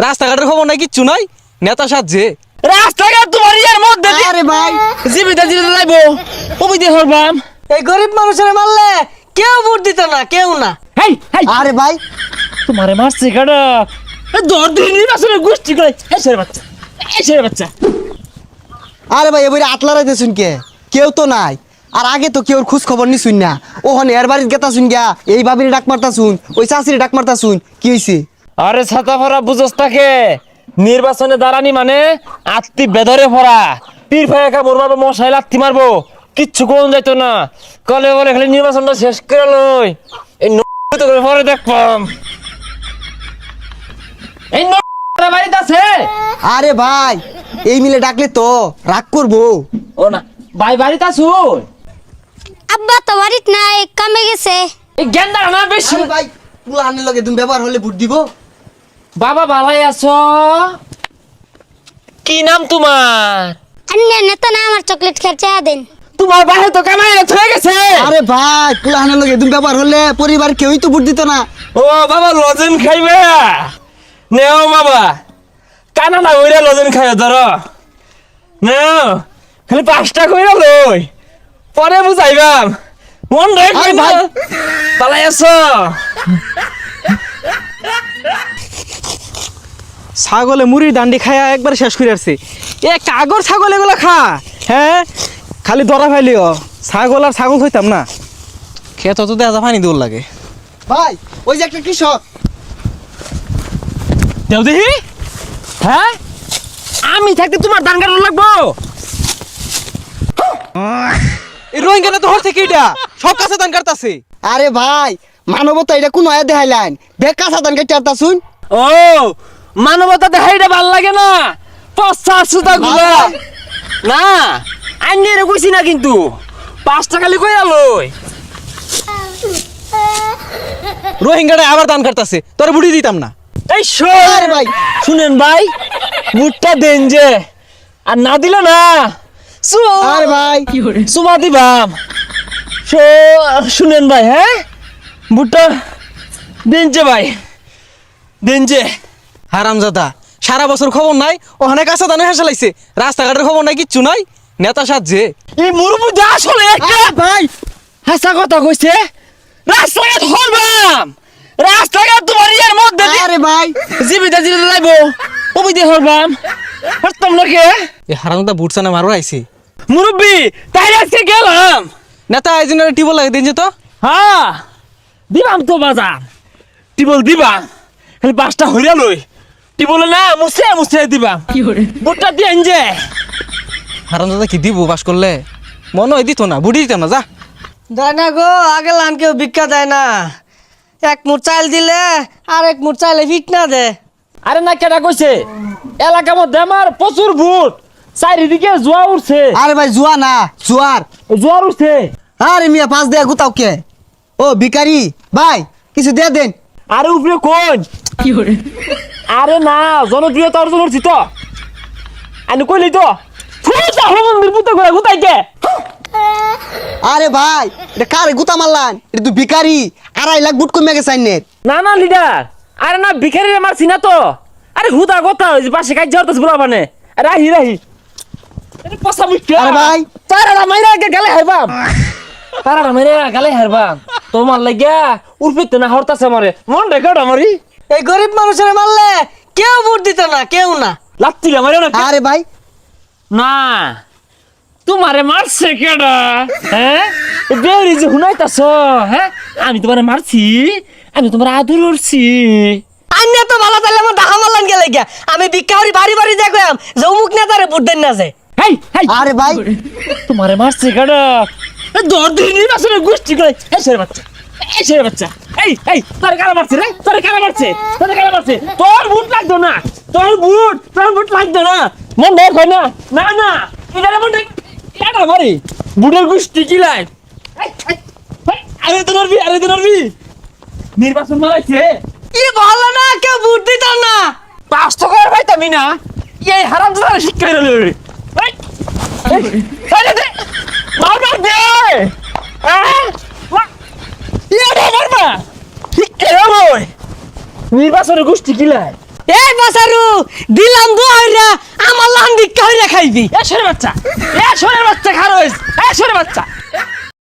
রাস্তাঘাটের খবর নাই, কিচ্ছু নাই, নেতা সাজছে। রাস্তাঘাট তোমার ইয়ার মধ্যে আরে ভাই জীবিত জীবিত লাইবো ওই দিয়ে হরবাম। এই গরিব মানুষের মারলে কেউ ভোট দিত না, কেউ না। হেই হেই আরে ভাই তোমারে মারছে কাটা দর দিনই আসলে গোষ্ঠী করে এসে বাচ্চা এসে বাচ্চা। আরে ভাই এবারে আতলা রাইতে শুন কে কেউ তো নাই। আর আগে তো কেউ খোঁজ খবর নি শুন না, ওখানে এর বাড়ির গেতা শুন গিয়া এই ভাবির ডাক মারতা শুন, ওই চাষির ডাক মারতা শুন, কি হইছে? আরে ছাতা ভরা বুঝস তাকে নির্বাচনে দাঁড়ানি মানে আত্মি বেদরে ভরা পীর ভাই একা মরবাবো মশাই লাত্তি মারবো কিচ্ছু কোন যাইতো না। কলে বলে খালি নির্বাচনটা শেষ করে লই এই তো করে পরে দেখবাম। এই বাড়িতে আছে? আরে ভাই এই মিলে ডাকলে তো রাগ করবো। ও না ভাই বাড়িতে আছো? আব্বা তো বাড়িত নাই, কামে গেছে। এই গেন্দা না বেশি। আরে ভাই পুলানের লগে তুমি ব্যবহার হলে ভোট দিব। বাবা ভালাই আছো? কি নাম তোমার? আন্নে নেতা না আমার চকলেট খেতে দেন। তোমার বাহে তো কামাই হয়ে গেছে। আরে ভাই পুলানের লগে তুমি ব্যবহার হলে পরিবার কেউই তো ভোট দিত না। ও বাবা লজেন খাইবে নেও বাবা কানা না ওইরা লজেন খাইবে ধরো নেও খালি 5টা কইরা লই পরে বুঝাইবাম মন রাখ আরে ভাই ভাই। পালাই আছো। ছাগলে মুড়ির দান্ডি খায়া একবার শেষ করে আসছে। এ কাগর ছাগল এগুলো খা, হ্যাঁ খালি দরা ফাইলিও। ছাগল আর ছাগল হইতাম না, খেত তো দেখা পানি দৌড় লাগে। ভাই ওই যে একটা কৃষক। দেও দেখি হ্যাঁ আমি থাকতে তোমার ধান কাটা লাগবো। এই রোহিঙ্গা তো হর থেকে এটা সব কাছে দান কাটতাছে। আরে ভাই মানবতা এটা কোন আয়া দেখাইলেন, বেকা সাধান কেটে আরতা শুন। ও মানবতা দেখাইটা ভাল লাগে না পচা সুতা গুলা না আইনি রে কইছি না কিন্তু 5টা খালি কইরা লই। রোহিঙ্গাটা আবার দান কাটতাছে, তোর বুড়ি দিতাম না। এই শোন আরে ভাই শুনেন ভাই বুটটা দেন যে আর না দিলে না আরে ভাই সুমা দিবাম। শুনেন ভাই হ্যাঁ বুটটা দেন যে ভাই দেন যে। হারামজাদা সারা বছর খবর নাই, ওখানে কাছে দানে হেসে লাগছে। রাস্তাঘাটের খবর নাই, কিচ্ছু নাই, নেতা সাজছে। এই মুরুবুদা আসলে একটা ভাই হাসা কথা কইছে রাস্তাঘাট হরবাম রাস্তাঘাট তোমার ইয়ার মধ্যে আরে ভাই জীবিত জীবিত লাইবো ওই দিয়ে হরবাম হরতাম না কে এই হারামজাদা বুট চানা মারো আইছে। মুরব্বি তাই আজকে গেলাম নেতা আইজনের টিবল লাগে দিন যে তো। হ্যাঁ দিবাম তো বাজার টিবল দিবাম খালি 5টা হইরা লই টিবলে না মুছে মুছে দিবাম বুটটা দিয়ে যে। হারামজাদা কি দিব বাস করলে? মনে হয় দিত না, বুড়ি দিতাম না। যা দেয় না গো, আগে লান কেউ ভিক্ষা দেয় না। এক মুঠ চাল দিলে আর এক মুঠ চাইলে ফিট না দে। আরে না কেটা কইছে এলাকার মধ্যে আমার প্রচুর ভূত চারিদিকে জোয়া উঠছে আরে ভাই জুয়া না জুয়ার। জোয়ার উঠছে। আরে মিয়া পাঁচ দেয়া গুতাও কে? ও ভিখারি ভাই কিছু দিয়ে দেন। আরে উপরে কোন আরে না জনপ্রিয়তা অর্জন করছি তো আমি কইলি তো ফুটা মন্দির পুতো করে গুতাই কে। আরে ভাই এটা কারে গুতা মারলান? এটা তুই ভিখারি, 2.5 লাখ বুট কমে গেছে আইনের। না না লিডার আরে না ভিখারি মারছি না তো। আরে হুদা কথা ওই যে পাশে কাজ জড়তাছ বলা মানে রাহি রাহি আরে পসা মুখ্য। আরে ভাই তারা মাইরা কে গালে হারবাম তারা মাইরা গালে হারবাম তোমার লাগিয়া উর্ফিতে না হরতাছে আমারে মন রেকর্ড আমারি। এই গরিব মানুষের মারলে কেউ ভোট দিত না, কেউ না। লাত্তি মারে না আরে ভাই না তোমারে মারছে কেডা হ্যাঁ বেরি যে হুনাইতাছ হ্যাঁ আমি তোমারে মারছি আমি তোমার আদর করছি। আন্য তো ভালো তাহলে আমার ডাহা মারলান গেলে গিয়া আমি ভিক্ষা করি বাড়ি বাড়ি দেখলাম যে অমুক নেতারে ভোট দেন না যে। হেই হেই আরে ভাই তোমারে মারছে কেডা দর দিনই আসলে গোষ্ঠী করে এসে বাচ্চা এসে বাচ্চা। এই এই তোর কারা মারছে রে তোর কারা মারছে তোর কারা মারছে তোর বুট লাগতো না তোর বুট লাগতো না মন দেখ হয় না না না এটারে মন দেখ এটা মারি বুটের গোষ্ঠী কি লাই। আরে তো নরবি নির্বাচন মারাইছে কি ভালো না, কেউ ভোট দিত না। 5 টাকার পাইতামি না এই হারাম দাদা শিক্ষা হলো রে। মারবা দে মারবা শিক্ষা হলো নির্বাচনের গোষ্ঠী কি লাই। এই বাসারু দিলাম বইরা আমার লান ভিক্ষা হইরা খাইবি এ সরে বাচ্চা খারো এ সরে বাচ্চা